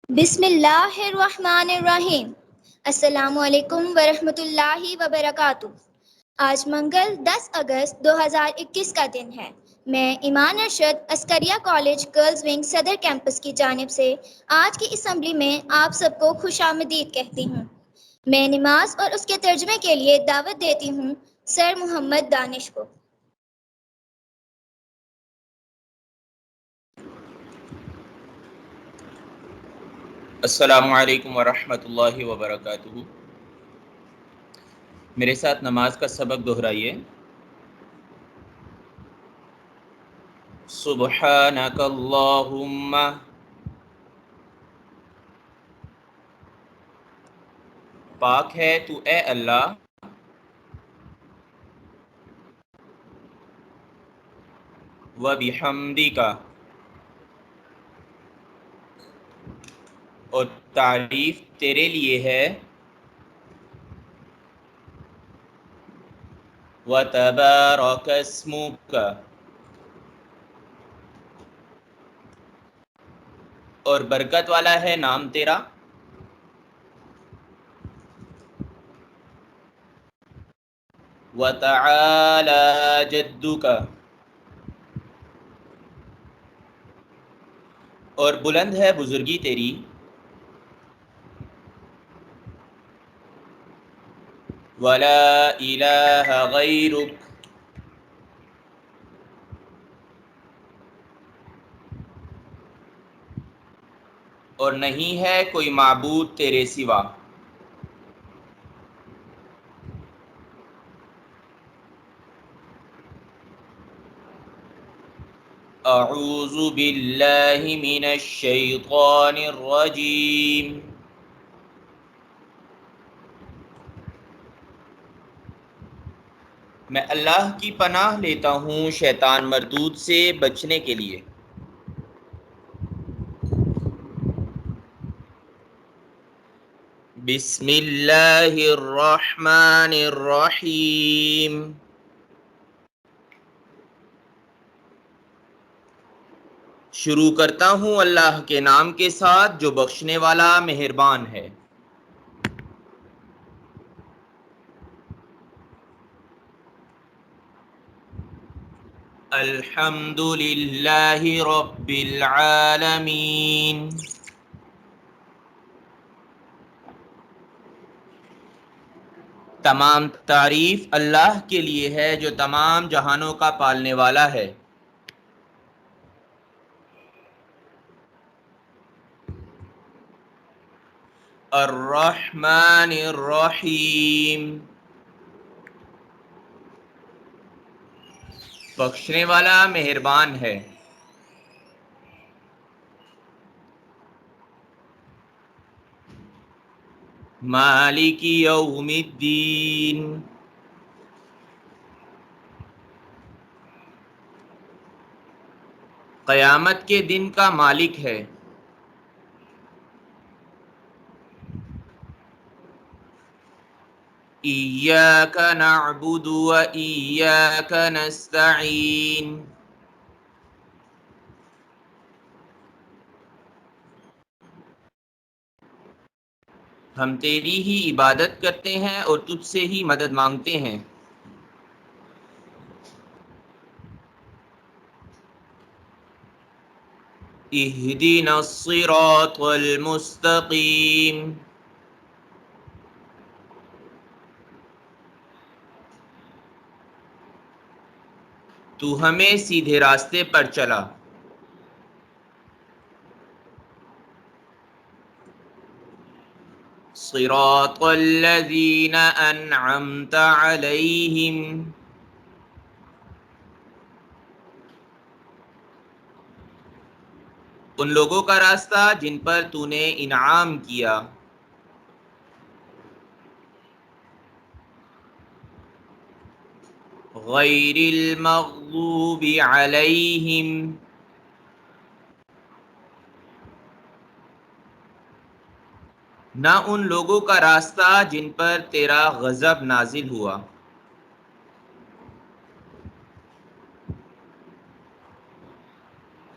بسم اللہ الرحمن الرحیم۔ السلام علیکم ورحمۃ اللہ وبرکاتہ۔ آج منگل 10 اگست 2021 کا دن ہے۔ میں ایمان ارشد عسکریہ کالج گرلز ونگ صدر کیمپس کی جانب سے آج کی اسمبلی میں آپ سب کو خوش آمدید کہتی ہوں۔ میں نماز اور اس کے ترجمے کے لیے دعوت دیتی ہوں سر محمد دانش کو۔ السلام علیکم ورحمۃ اللہ وبرکاتہ۔ میرے ساتھ نماز کا سبق دہرائیے۔ سبحانک اللہم، پاک ہے تو اے اللہ، وبحمدک، اور تعریف تیرے لیے ہے، وتبارک اسمک، اور برکت والا ہے نام تیرا، وتعالی جدک، اور بلند ہے بزرگی تیری، ولا الہ غیرک، اور نہیں ہے کوئی معبود تیرے سوا۔ اعوذ باللہ من الشیطان الرجیم، میں اللہ کی پناہ لیتا ہوں شیطان مردود سے بچنے کے لیے۔ بسم اللہ الرحمن الرحیم، شروع کرتا ہوں اللہ کے نام کے ساتھ جو بخشنے والا مہربان ہے۔ الحمد للہ رب العالمین، تمام تعریف اللہ کے لیے ہے جو تمام جہانوں کا پالنے والا ہے۔ الرحمن الرحیم، بخشنے والا مہربان ہے۔ مالک یوم الدین، قیامت کے دن کا مالک ہے۔ ایاک نعبد و ایاک نستعین، ہم تیری ہی عبادت کرتے ہیں اور تجھ سے ہی مدد مانگتے ہیں۔ اہدنا الصراط المستقیم، تو ہمیں سیدھے راستے پر چلا۔ صراط الذین انعمت علیہم، ان لوگوں کا راستہ جن پر تو نے انعام کیا۔ غیر المغضوب علیہم، نہ ان لوگوں کا راستہ جن پر تیرا غضب نازل ہوا۔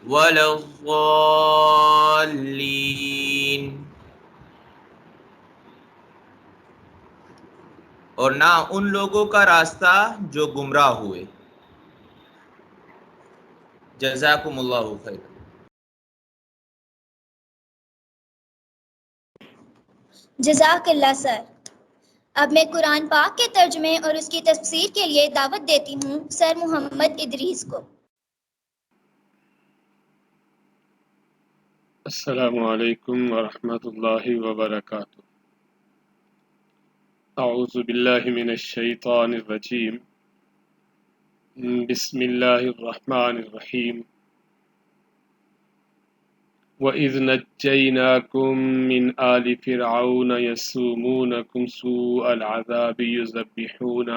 ولا الضالین، اور نہ ان لوگوں کا راستہ جو گمراہ ہوئے۔ جزاکم اللہ خیر۔ جزاک اللہ سر۔ اب میں قرآن پاک کے ترجمے اور اس کی تفسیر کے لیے دعوت دیتی ہوں سر محمد ادریس کو۔ السلام علیکم ورحمۃ اللہ وبرکاتہ۔ اعوذ باللہ من الشیطان الرجیم، بسم اللہ الرحمن الرحیم۔ وَإِذْ نَجَّيْنَاكُم مِّنْ آلِ فِرْعَوْنَ يَسُومُونَكُمْ سُوءَ الْعَذَابِ يُذَبِّحُونَ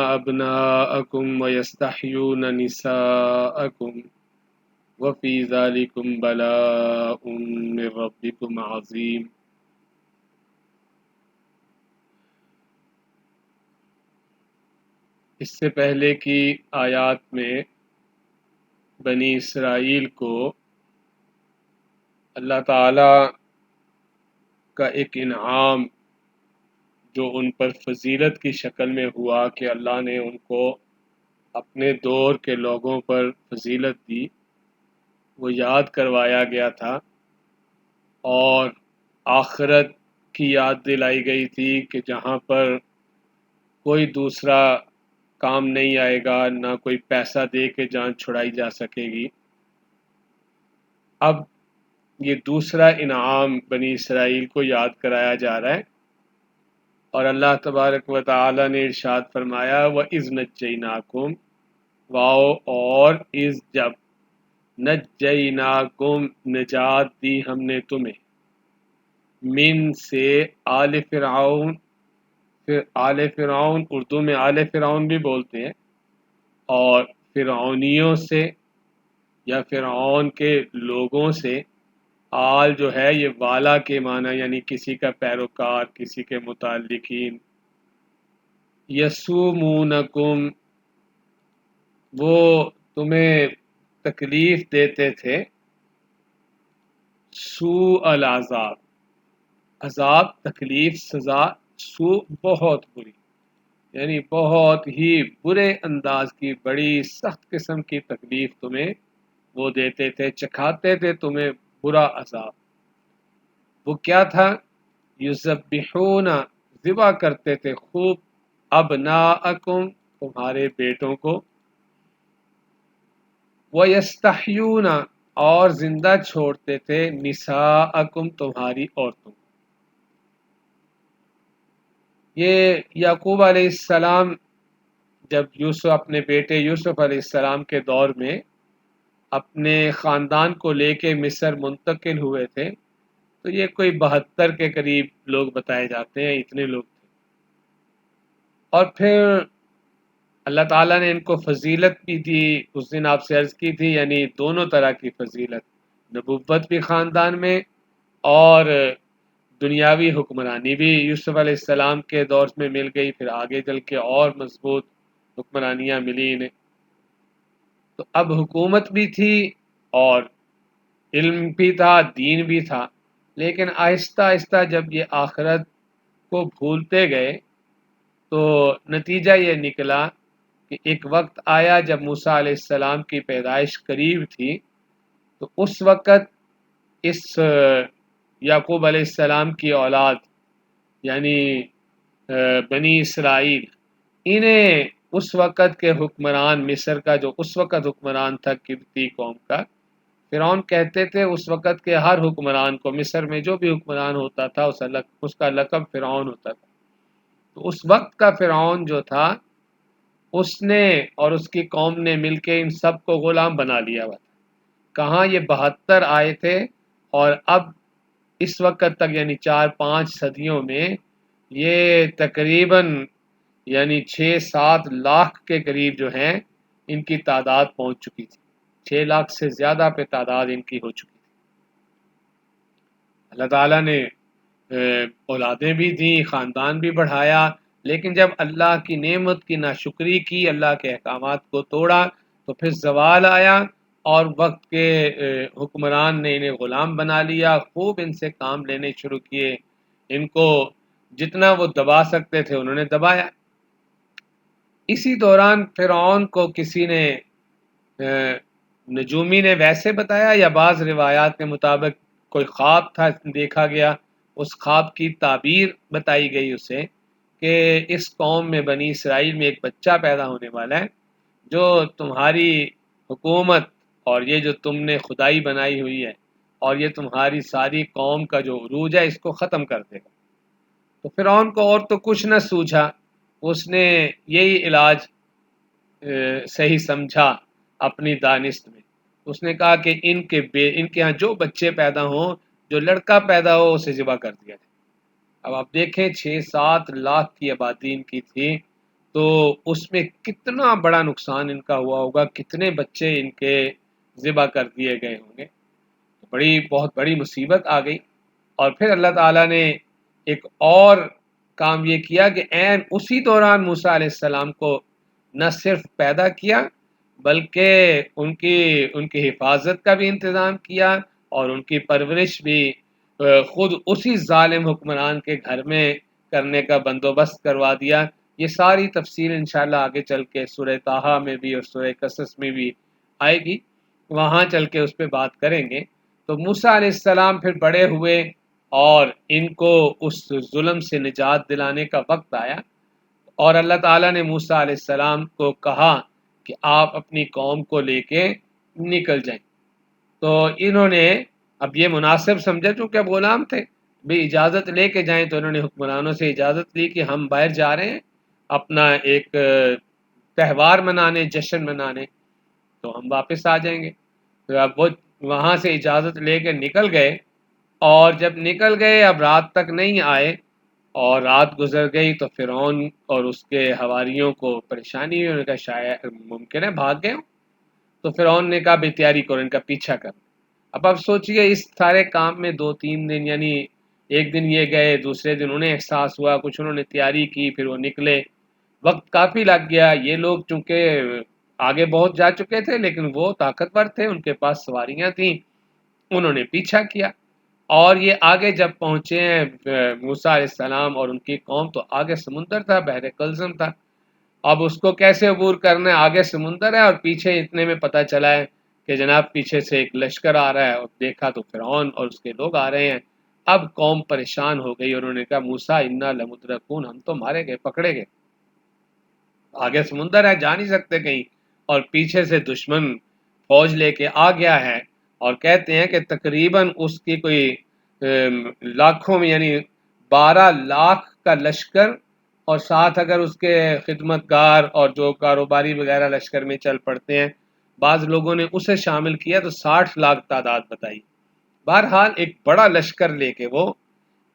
أَبْنَاءَكُمْ وَيَسْتَحْيُونَ نِسَاءَكُمْ وَفِي ذَلِكُمْ بَلَاءٌ مِّن رَّبِّكُمْ عَظِيمٌ۔ اس سے پہلے کی آیات میں بنی اسرائیل کو اللہ تعالی کا ایک انعام جو ان پر فضیلت کی شکل میں ہوا کہ اللہ نے ان کو اپنے دور کے لوگوں پر فضیلت دی، وہ یاد کروایا گیا تھا، اور آخرت کی یاد دلائی گئی تھی کہ جہاں پر کوئی دوسرا کام نہیں آئے گا، نہ کوئی پیسہ دے کے جان چھڑائی جا سکے گی۔ اب یہ دوسرا انعام بنی اسرائیل کو یاد کرایا جا رہا ہے، اور اللہ تبارک و تعالی نے ارشاد فرمایا وَإِذْ نَجَّيْنَاكُمْ، واو اور از جب، نجیناکم نجات دی ہم نے تمہیں، من سے آل فرعون، پھر آل فرعون اردو میں آل فرعون بھی بولتے ہیں، اور فرعونیوں سے یا فرعون کے لوگوں سے، آل جو ہے یہ والا کے معنی، یعنی کسی کا پیروکار، کسی کے متعلقین، یسومونکم وہ تمہیں تکلیف دیتے تھے، سوء العذاب، عذاب تکلیف سزا، سوء بہت بری، یعنی بہت ہی برے انداز کی بڑی سخت قسم کی تکلیف تمہیں وہ دیتے تھے، چکھاتے تھے تمہیں برا عذاب۔ وہ کیا تھا؟ یذبحون، ذبح کرتے تھے خوب، ابناءکم، تمہارے بیٹوں کو، وَيَسْتَحْيُونَ، اور زندہ چھوڑتے تھے، نساءکم، تمہاری عورتوں۔ یہ یعقوب علیہ السلام جب یوسف اپنے بیٹے یوسف علیہ السلام کے دور میں اپنے خاندان کو لے کے مصر منتقل ہوئے تھے، تو یہ کوئی 72 کے قریب لوگ بتائے جاتے ہیں، اتنے لوگ تھے۔ اور پھر اللہ تعالیٰ نے ان کو فضیلت بھی دی، اس دن آپ سے عرض کی تھی، یعنی دونوں طرح کی فضیلت، نبوت بھی خاندان میں اور دنیاوی حکمرانی بھی یوسف علیہ السلام کے دور میں مل گئی، پھر آگے چل کے اور مضبوط حکمرانیاں ملی انہیں۔ تو اب حکومت بھی تھی اور علم بھی تھا، دین بھی تھا، لیکن آہستہ آہستہ جب یہ آخرت کو بھولتے گئے تو نتیجہ یہ نکلا کہ ایک وقت آیا جب موسیٰ علیہ السلام کی پیدائش قریب تھی، تو اس وقت اس یعقوب علیہ السلام کی اولاد یعنی بنی اسرائیل، انہیں اس وقت کے حکمران مصر کا جو اس وقت حکمران تھا قبطی قوم کا، فرعون کہتے تھے اس وقت کے ہر حکمران کو، مصر میں جو بھی حکمران ہوتا تھا اس کا لقب فرعون ہوتا تھا۔ تو اس وقت کا فرعون جو تھا، اس نے اور اس کی قوم نے مل کے ان سب کو غلام بنا لیا ہوا تھا۔ کہاں یہ 72 آئے تھے، اور اب اس وقت تک یعنی 4-5 صدیوں میں یہ تقریباً یعنی 6-7 لاکھ کے قریب جو ہیں ان کی تعداد پہنچ چکی تھی، 6 لاکھ سے زیادہ پہ تعداد ان کی ہو چکی تھی۔ اللہ تعالیٰ نے اولادیں بھی دیں، خاندان بھی بڑھایا، لیکن جب اللہ کی نعمت کی ناشکری کی، اللہ کے احکامات کو توڑا، تو پھر زوال آیا، اور وقت کے حکمران نے انہیں غلام بنا لیا، خوب ان سے کام لینے شروع کیے، ان کو جتنا وہ دبا سکتے تھے انہوں نے دبایا۔ اسی دوران فرعون کو کسی نے نجومی نے ویسے بتایا یا بعض روایات کے مطابق کوئی خواب تھا دیکھا گیا، اس خواب کی تعبیر بتائی گئی اسے کہ اس قوم میں بنی اسرائیل میں ایک بچہ پیدا ہونے والا ہے جو تمہاری حکومت اور یہ جو تم نے خدائی بنائی ہوئی ہے اور یہ تمہاری ساری قوم کا جو عروج ہے اس کو ختم کر دے گا۔ تو فرعون کو اور تو کچھ نہ سوجھا، اس نے یہی علاج صحیح سمجھا اپنی دانست میں۔ اس نے کہا کہ ان کے ہاں جو بچے پیدا ہوں، جو لڑکا پیدا ہو اسے ذبح کر دیا جائے۔ اب آپ دیکھیں 6-7 لاکھ کی آبادی ان کی تھی، تو اس میں کتنا بڑا نقصان ان کا ہوا ہوگا، کتنے بچے ان کے ذبح کر دیے گئے ہوں گے۔ بہت بڑی مصیبت آ گئی۔ اور پھر اللہ تعالیٰ نے ایک اور کام یہ کیا کہ عین اسی دوران موسیٰ علیہ السلام کو نہ صرف پیدا کیا بلکہ ان کی حفاظت کا بھی انتظام کیا اور ان کی پرورش بھی خود اسی ظالم حکمران کے گھر میں کرنے کا بندوبست کروا دیا۔ یہ ساری تفصیل انشاءاللہ آگے چل کے سورہ طٰہٰ میں بھی اور سورہ قصص میں بھی آئے گی، وہاں چل کے اس پہ بات کریں گے۔ تو موسیٰ علیہ السلام پھر بڑے ہوئے اور ان کو اس ظلم سے نجات دلانے کا وقت آیا، اور اللہ تعالیٰ نے موسیٰ علیہ السلام کو کہا کہ آپ اپنی قوم کو لے کے نکل جائیں۔ تو انہوں نے اب یہ مناسب سمجھا، چونکہ اب غلام تھے، بھی اجازت لے کے جائیں، تو انہوں نے حکمرانوں سے اجازت لی کہ ہم باہر جا رہے ہیں اپنا ایک تہوار منانے، جشن منانے، تو ہم واپس آ جائیں گے۔ تو اب وہ وہاں سے اجازت لے کے نکل گئے، اور جب نکل گئے اب رات تک نہیں آئے، اور رات گزر گئی تو فرعون اور اس کے حواریوں کو پریشانی ہوئی، انہوں نے کہا شاید ممکن ہے بھاگ گئے ہوں۔ تو فرعون نے کہا بھی تیاری کرو، ان کا پیچھا کر۔ اب آپ سوچئے اس سارے کام میں 2-3 دن، یعنی ایک دن یہ گئے، دوسرے دن انہیں احساس ہوا، کچھ انہوں نے تیاری کی، پھر وہ نکلے، وقت کافی لگ گیا۔ یہ لوگ چونکہ آگے بہت جا چکے تھے لیکن وہ طاقتور تھے، ان کے پاس سواریاں تھیں، انہوں نے پیچھا کیا، اور یہ آگے جب پہنچے ہیں موسیٰ علیہ السلام اور ان کی قوم، تو آگے سمندر تھا، بحر کلزم تھا۔ اب اس کو کیسے عبور کرنا ہے؟ آگے سمندر ہے اور پیچھے اتنے میں پتہ چلا ہے کہ جناب پیچھے سے ایک لشکر آ رہا ہے، اور دیکھا تو فرعون اور اس کے لوگ آ رہے ہیں۔ اب قوم پریشان ہو گئی، انہوں نے کہا موسیٰ انا لمدرکون، ہم تو مارے گئے، پکڑے گئے، آگے سمندر ہے، جا نہیں سکتے کہیں، اور پیچھے سے دشمن فوج لے کے آ گیا ہے، اور کہتے ہیں کہ تقریباً اس کی کوئی لاکھوں میں، یعنی 12 لاکھ کا لشکر، اور ساتھ اگر اس کے خدمت گار اور جو کاروباری وغیرہ لشکر میں چل پڑتے ہیں، بعض لوگوں نے اسے شامل کیا تو 60 لاکھ تعداد بتائی۔ بہرحال ایک بڑا لشکر لے کے وہ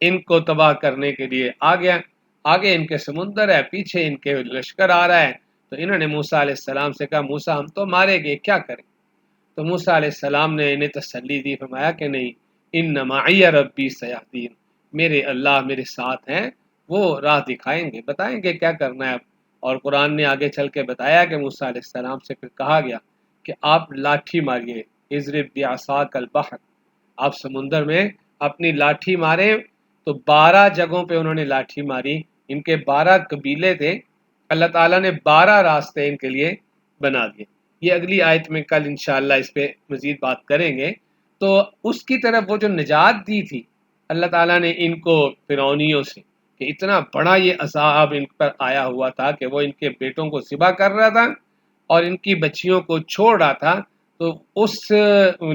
ان کو تباہ کرنے کے لیے آ گیا، آگے ان کے سمندر ہے، پیچھے ان کے لشکر آ رہا ہے۔ تو انہوں نے موسیٰ علیہ السلام سے کہا موسیٰ ہم تو مارے گئے، کیا کریں؟ تو موسیٰ علیہ السلام نے انہیں تسلی دی، فرمایا کہ نہیں، ان معی ربی سیہدین، میرے اللہ میرے ساتھ ہیں، وہ راہ دکھائیں گے، بتائیں گے کیا کرنا ہے اب۔ اور قرآن نے آگے چل کے بتایا کہ موسیٰ علیہ السلام سے پھر کہا گیا کہ آپ لاٹھی ماریے، اضرب بعصاک البحر، آپ سمندر میں اپنی لاٹھی ماریں۔ تو 12 جگہوں پہ انہوں نے لاٹھی ماری، ان کے 12 قبیلے تھے، اللہ تعالیٰ نے 12 راستے ان کے لیے بنا دیے۔ یہ اگلی آیت میں کل انشاءاللہ اس پہ مزید بات کریں گے۔ تو اس کی طرف وہ جو نجات دی تھی اللہ تعالیٰ نے ان کو فرعونیوں سے، کہ اتنا بڑا یہ عذاب ان پر آیا ہوا تھا کہ وہ ان کے بیٹوں کو ذبح کر رہا تھا اور ان کی بچیوں کو چھوڑ رہا تھا، تو اس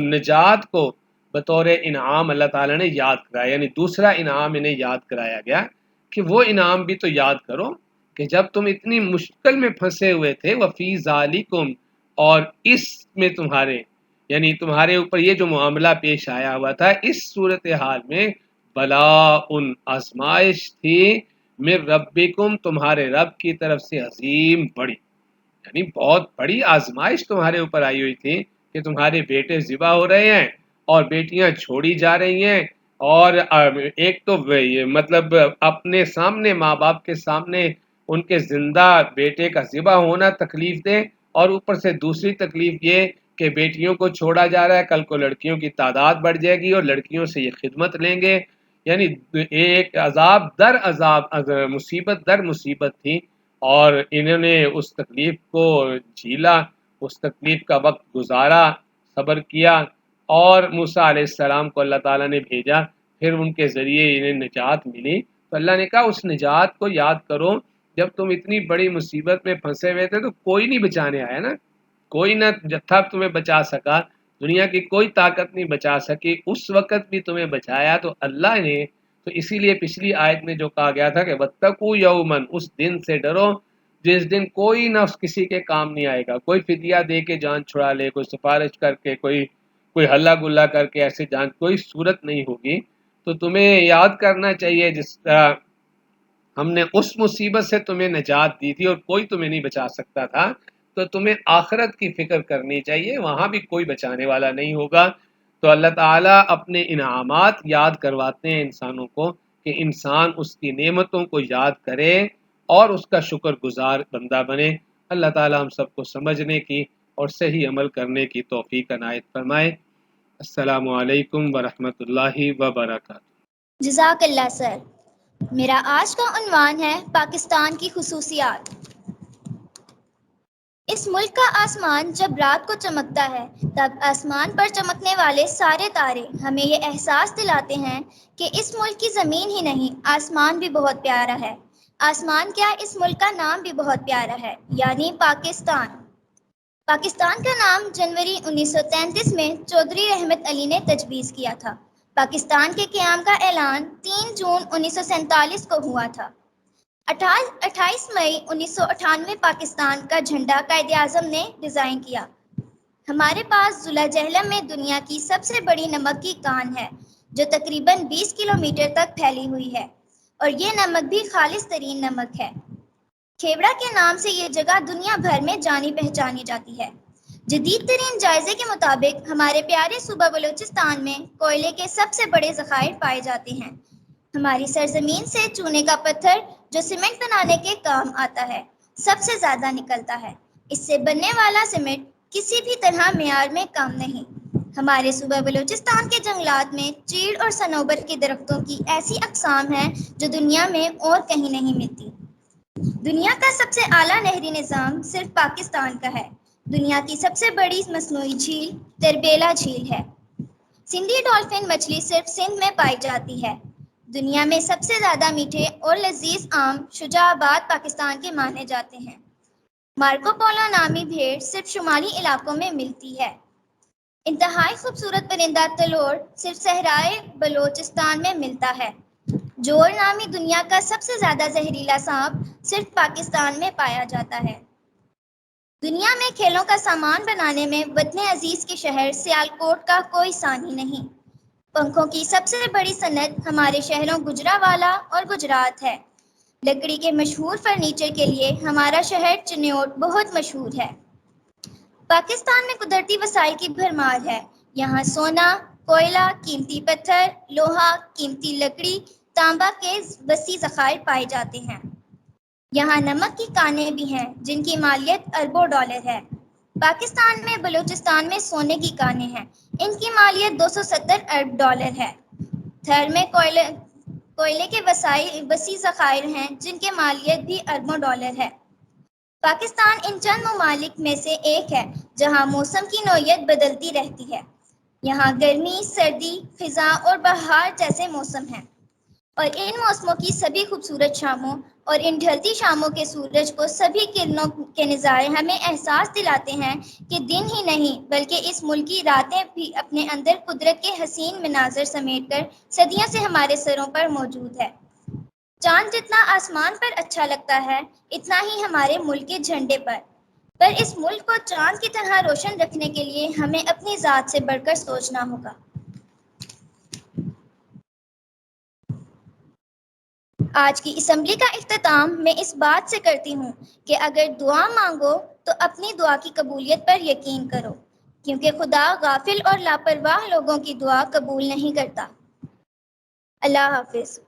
نجات کو بطور انعام اللہ تعالیٰ نے یاد کرایا، یعنی دوسرا انعام انہیں یاد کرایا گیا کہ وہ انعام بھی تو یاد کرو کہ جب تم اتنی مشکل میں پھنسے ہوئے تھے، وفی ذالکم، اور اس میں تمہارے، یعنی تمہارے اوپر یہ جو معاملہ پیش آیا ہوا تھا، اس صورتحال میں بلاء آزمائش تھی، من ربکم، تمہارے رب کی طرف سے، عظیم، بڑی، یعنی بہت بڑی آزمائش تمہارے اوپر آئی ہوئی تھی کہ تمہارے بیٹے ذبح ہو رہے ہیں اور بیٹیاں چھوڑی جا رہی ہیں، اور ایک تو مطلب اپنے سامنے، ماں باپ کے سامنے ان کے زندہ بیٹے کا ذبح ہونا تکلیف دے، اور اوپر سے دوسری تکلیف یہ کہ بیٹیوں کو چھوڑا جا رہا ہے، کل کو لڑکیوں کی تعداد بڑھ جائے گی اور لڑکیوں سے یہ خدمت لیں گے. یعنی ایک عذاب در عذاب، مصیبت در مصیبت تھی، اور انہوں نے اس تکلیف کو جھیلا، اس تکلیف کا وقت گزارا، صبر کیا، اور موسیٰ علیہ السلام کو اللہ تعالیٰ نے بھیجا، پھر ان کے ذریعے انہیں نجات ملی. تو اللہ نے کہا اس نجات کو یاد کرو جب تم اتنی بڑی مصیبت میں پھنسے ہوئے تھے تو کوئی نہیں بچانے آیا نا، کوئی نہ تھا تمہیں بچا سکا، دنیا کی کوئی طاقت نہیں بچا سکی، اس وقت بھی تمہیں بچایا تو اللہ نے. تو اسی لیے پچھلی آیت میں جو کہا گیا تھا کہ وَاتَّقُوا یَوْمًا، اس دن سے ڈرو جس دن کوئی نفس کسی کے کام نہیں آئے گا، کوئی فدیہ دے کے جان چھڑا لے، کوئی سفارش کر کے، کوئی ہلا گلا کر کے ایسے جان، کوئی صورت نہیں ہوگی. تو تمہیں یاد کرنا چاہیے جس طرح ہم نے اس مصیبت سے تمہیں نجات دی تھی اور کوئی تمہیں نہیں بچا سکتا تھا، تو تمہیں آخرت کی فکر کرنی چاہیے، وہاں بھی کوئی بچانے والا نہیں ہوگا. تو اللہ تعالیٰ اپنے انعامات یاد کرواتے ہیں انسانوں کو کہ انسان اس کی نعمتوں کو یاد کرے اور اس کا شکر گزار بندہ بنے. اللہ تعالیٰ ہم سب کو سمجھنے کی اور صحیح عمل کرنے کی توفیق عنایت فرمائے. السلام علیکم ورحمۃ اللہ وبرکاتہ. جزاک اللہ سر. میرا آج کا عنوان ہے پاکستان کی خصوصیات. اس ملک کا آسمان جب رات کو چمکتا ہے تب آسمان پر چمکنے والے سارے تارے ہمیں یہ احساس دلاتے ہیں کہ اس ملک کی زمین ہی نہیں، آسمان بھی بہت پیارا ہے. آسمان کیا، اس ملک کا نام بھی بہت پیارا ہے، یعنی پاکستان. پاکستان کا نام جنوری 1933 میں چودھری رحمت علی نے تجویز کیا تھا. پاکستان کے قیام کا اعلان 3 جون 1947 کو ہوا تھا. 28 مئی 1998 پاکستان کا جھنڈا قائد اعظم نے ڈیزائن کیا. ہمارے پاس ضلع جہلم میں دنیا کی سب سے بڑی نمک کی کان ہے جو تقریباً 20 کلومیٹر تک پھیلی ہوئی ہے، اور یہ نمک بھی خالص ترین نمک ہے. کھیوڑا کے نام سے یہ جگہ دنیا بھر میں جانی پہچانی جاتی ہے. جدید ترین جائزے کے مطابق ہمارے پیارے صوبہ بلوچستان میں کوئلے کے سب سے بڑے ذخائر پائے جاتے ہیں. ہماری سرزمین سے چونے کا پتھر جو سیمنٹ بنانے کے کام آتا ہے سب سے زیادہ نکلتا ہے. اس سے بننے والا سیمنٹ کسی بھی طرح معیار میں کم نہیں. ہمارے صوبہ بلوچستان کے جنگلات میں چیڑ اور صنوبر کے درختوں کی ایسی اقسام ہیں جو دنیا میں اور کہیں نہیں ملتی. دنیا کا سب سے اعلیٰ نہری نظام صرف پاکستان کا ہے. دنیا کی سب سے بڑی مصنوعی جھیل تربیلا جھیل ہے. سندھی ڈولفن مچھلی صرف سندھ میں پائی جاتی ہے. دنیا میں سب سے زیادہ میٹھے اور لذیذ آم شجاع آباد پاکستان کے مانے جاتے ہیں. مارکو پولو نامی بھیڑ صرف شمالی علاقوں میں ملتی ہے. انتہائی خوبصورت پرندہ تلوڑ صرف صحرائے بلوچستان میں ملتا ہے. جور نامی دنیا کا سب سے زیادہ زہریلا سانپ صرف پاکستان میں پایا جاتا ہے. دنیا میں کھیلوں کا سامان بنانے میں وطن عزیز کے شہر سیالکوٹ کا کوئی ثانی نہیں. پنکھوں کی سب سے بڑی صنعت ہمارے شہروں گجرانوالہ اور گجرات ہے. لکڑی کے مشہور فرنیچر کے لیے ہمارا شہر چنیوٹ بہت مشہور ہے. پاکستان میں قدرتی وسائل کی بھرمار ہے. یہاں سونا، کوئلہ، قیمتی پتھر، لوہا، قیمتی لکڑی، تانبا کے وسیع ذخائر پائے جاتے ہیں. یہاں نمک کی کانیں بھی ہیں جن کی مالیت اربوں ڈالر ہے. پاکستان میں بلوچستان میں سونے کی کانیں ہیں، ان کی مالیت 270 ارب ڈالر ہے. تھر میں کوئلے کے وسیع ذخائر ہیں جن کے مالیت بھی اربوں ڈالر ہے. پاکستان ان چند ممالک میں سے ایک ہے جہاں موسم کی نوعیت بدلتی رہتی ہے. یہاں گرمی، سردی، خزاں اور بہار جیسے موسم ہیں، اور ان موسموں کی سبھی خوبصورت شاموں اور ان ڈھلتی شاموں کے سورج کو سبھی کرنوں کے نظارے ہمیں احساس دلاتے ہیں کہ دن ہی نہیں بلکہ اس ملک کی راتیں بھی اپنے اندر قدرت کے حسین مناظر سمیٹ کر صدیوں سے ہمارے سروں پر موجود ہے. چاند جتنا آسمان پر اچھا لگتا ہے اتنا ہی ہمارے ملک کے جھنڈے پر اس ملک کو چاند کی طرح روشن رکھنے کے لیے ہمیں اپنی ذات سے بڑھ کر سوچنا ہوگا. آج کی اسمبلی کا اختتام میں اس بات سے کرتی ہوں کہ اگر دعا مانگو تو اپنی دعا کی قبولیت پر یقین کرو، کیونکہ خدا غافل اور لاپرواہ لوگوں کی دعا قبول نہیں کرتا. اللہ حافظ.